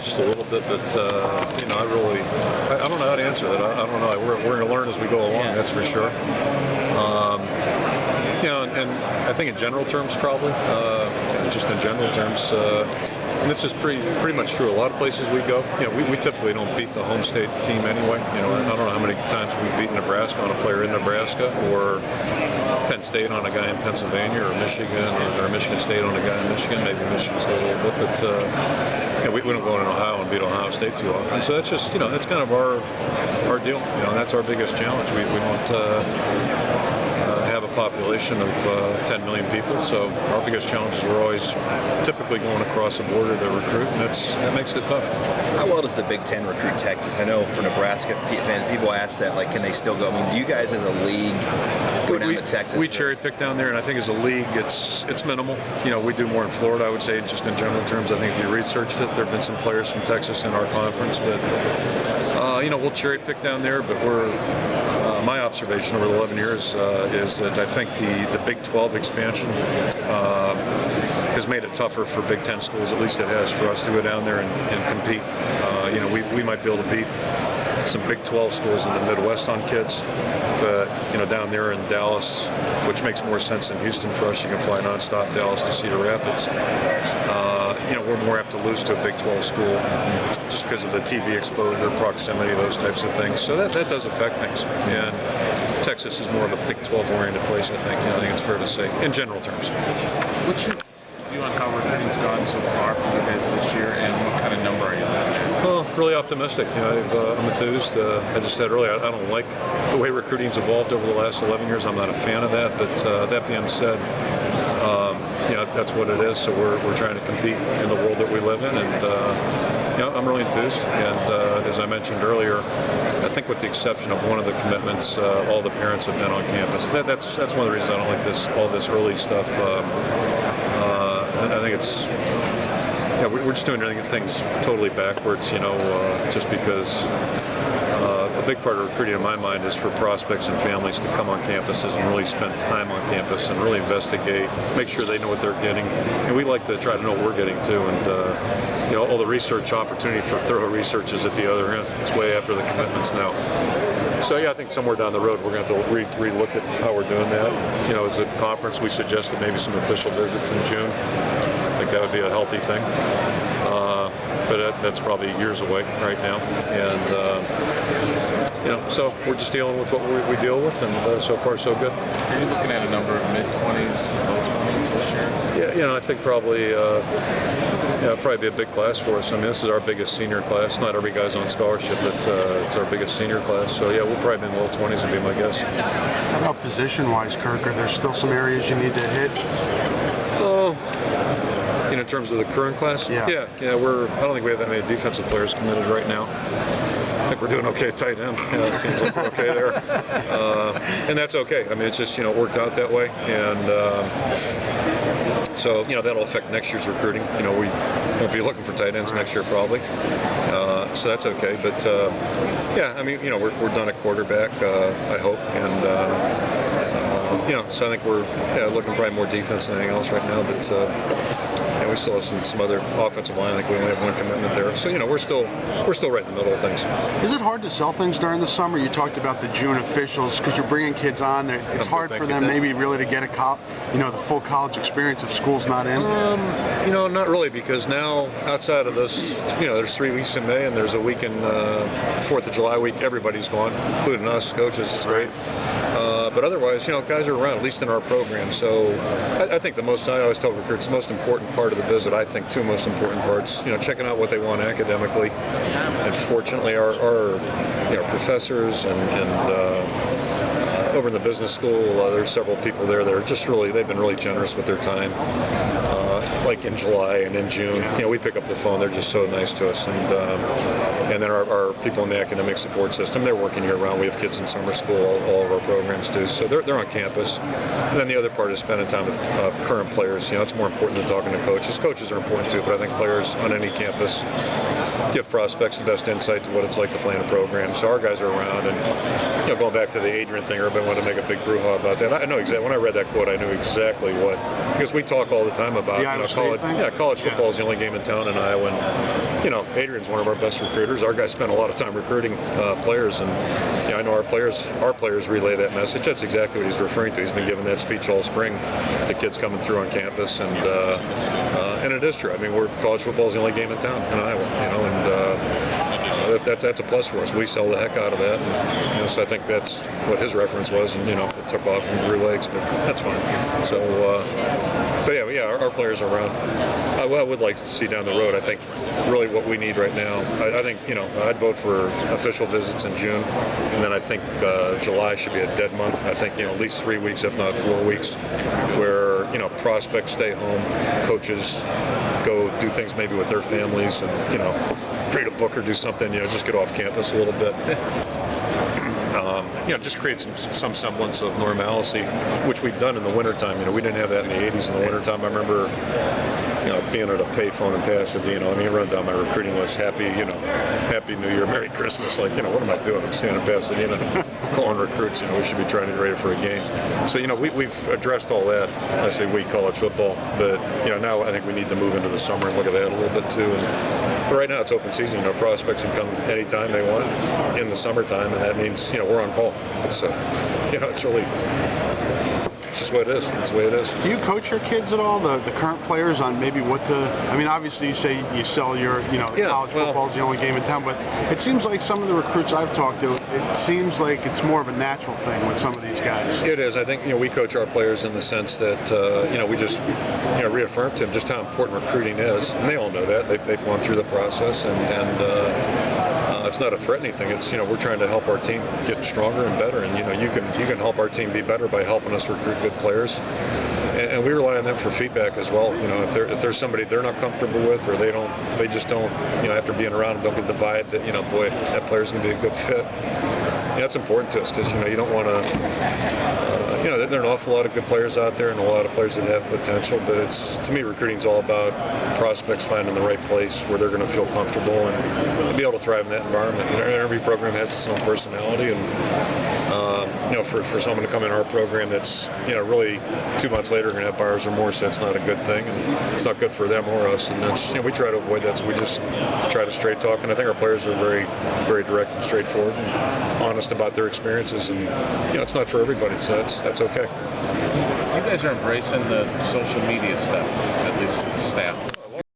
just a little bit, but you know, I don't know how to answer that. I don't know. We're going to learn as we go along. That's for sure. You know, and I think in general terms, probably, just in general terms, and this is pretty much true. A lot of places we go, you know, we typically don't beat the home state team anyway. You know, I don't know how many times we've beaten Nebraska on a player in Nebraska, or Penn State on a guy in Pennsylvania, or Michigan, or Michigan State on a guy in Michigan, maybe Michigan State a little bit, but you know, we don't go in Ohio and beat Ohio State too often. So that's just, you know, that's kind of our deal. You know, that's our biggest challenge. We don't have a population of 10 million people, so our biggest challenge is we're always typically going across the border to recruit, and that makes it tough. How well does the Big Ten recruit Texas? I know for Nebraska fans, people ask that, like, can they still go? I mean, do you guys as a league go down to Texas? We cherry pick down there, and I think as a league, it's minimal. You know, we do more in Florida, I would say, just in general terms. I think if you researched it, there have been some players from Texas in our conference, but you know, we'll cherry pick down there, but we're my observation over the 11 years is that I think the Big 12 expansion has made it tougher for Big 10 schools, at least it has for us to go down there and compete. You know, we might be able to beat some Big 12 schools in the Midwest on kids, but you know, down there in Dallas, which makes more sense than Houston for us, you can fly nonstop Dallas to Cedar Rapids. You know, we're more apt to lose to a Big 12 school just because of the TV exposure, proximity, those types of things. So that does affect things. And Texas is more of a Big 12-oriented place, I think. You know, I think it's fair to say, in general terms. What's your view on how recruiting's gone so far for you guys this year, and what kind of number are you looking at? Well, really optimistic. You know, I'm enthused. I just said earlier, I don't like the way recruiting's evolved over the last 11 years. I'm not a fan of that. But that being said, you know, that's what it is. So we're trying to compete in the world that we live in, and you know, I'm really enthused. And as I mentioned earlier, I think with the exception of one of the commitments, all the parents have been on campus. That's one of the reasons I don't like all this early stuff. I think it's, yeah, we're just doing things totally backwards, you know, just because a big part of recruiting in my mind is for prospects and families to come on campuses and really spend time on campus and really investigate, make sure they know what they're getting. And we like to try to know what we're getting too. And, you know, all the research opportunity for thorough research is at the other end. It's way after the commitments now. So, yeah, I think somewhere down the road we're going to have to re-look at how we're doing that. You know, as a conference, we suggested maybe some official visits in June. I think that would be a healthy thing. But that's probably years away right now. And, you know, so we're just dealing with what we deal with, and so far so good. Are you looking at a number of mid-20s, low-20s this year? Yeah, you know, I think probably be a big class for us. I mean, this is our biggest senior class. Not every guy's on scholarship, but it's our biggest senior class. So, yeah, we'll probably be in the low 20s would be my guess. How about position-wise, Kirk? Are there still some areas you need to hit? You know, in terms of the current class? Yeah. I don't think we have that many defensive players committed right now. I think we're doing okay at tight end. Yeah, it seems like we're okay there. And that's okay. I mean, it's just, you know, it worked out that way. And so, you know, that'll affect next year's recruiting. You know, we won't be looking for tight ends next year probably. So that's okay. But, yeah, I mean, you know, we're done at quarterback, I hope. And, you know, so I think we're looking probably more defense than anything else right now. But we still have some other offensive line. I think we only have one commitment there. So, you know, we're still right in the middle of things. Is it hard to sell things during the summer? You talked about the June officials because you're bringing kids on. It's hard for them maybe really to get the full college experience if school's not in. You know, not really, because now outside of this, you know, there's 3 weeks in May and there's a week in 4th of July week. Everybody's gone, including us, coaches. It's great. But otherwise, you know, guys are around, at least in our program. So I think I always tell recruits, the most important part of the visit, I think two most important parts, you know, checking out what they want academically. And fortunately, our you know, professors and over in the business school, there's several people there that are just they've been really generous with their time. Like in July and in June, you know, we pick up the phone. They're just so nice to us. And then our people in the academic support system, they're working year-round. We have kids in summer school, all of our programs do. So they're on campus. And then the other part is spending time with current players. You know, it's more important than talking to coaches. Coaches are important too, but I think players on any campus give prospects the best insight to what it's like to play in a program. So our guys are around, and going back to the Adrian thing, everybody wanted to make a big brouhaha about that. I know exactly. When I read that quote, I knew exactly what, because we talk all the time about college football is the only game in town in Iowa. And, Adrian's one of our best recruiters. Our guys spend a lot of time recruiting players, and I know our players relay that message. That's exactly what he's referring to. He's been giving that speech all spring to kids coming through on campus, and it is true. I mean, college football is the only game in town in Iowa, and that's a plus for us. We sell the heck out of that, and, so I think that's what his reference was, and it took off and grew legs, but that's fine. So, but yeah, our players are around. I would like to see down the road. I think really what we need right now. I think I'd vote for official visits in June, and then I think July should be a dead month. I think at least 3 weeks, if not 4 weeks, where prospects stay home, coaches go do things maybe with their families, and read a book or do something. Just get off campus a little bit. Just create some semblance of normalcy, which we've done in the wintertime. We didn't have that in the 80s in the wintertime. I remember, being at a payphone in Pasadena. Run down my recruiting list. Happy New Year, Merry Christmas. Like, what am I doing? I'm standing in Pasadena calling recruits. We should be trying to get ready for a game. So, we've addressed all that. I say we, college football, but now I think we need to move into the summer and look at that a little bit too. But right now it's open season. Prospects can come anytime they want in the summertime, and that means we're on call. So it's really just what it is. It's the way it is. Do you coach your kids at all, the current players, on maybe what to? Obviously you say you sell your college football is the only game in town, but it seems like some of the recruits I've talked to, it seems like it's more of a natural thing with some of these guys. It is. I think we coach our players in the sense that we just reaffirm to them just how important recruiting is, and they all know that. They've gone through the process, and it's not a threatening thing. It's we're trying to help our team get stronger and better, and you can help our team be better by helping us recruit good players, and we rely on them for feedback as well. If there's somebody they're not comfortable with, or they just don't after being around them don't get the vibe that boy, that player's gonna be a good fit. That's important to us because you don't want to. There are an awful lot of good players out there and a lot of players that have potential, but to me recruiting is all about prospects finding the right place where they're going to feel comfortable and be able to thrive in that environment. Every program has its own personality, and for someone to come in our program that's really 2 months later going to have buyer's remorse, that's not a good thing, and it's not good for them or us. And that's we try to avoid that, so we just try to straight talk. And I think our players are very, very direct and straightforward and honest about their experiences. And it's not for everybody, so that's okay. You guys are embracing the social media stuff, at least the staff.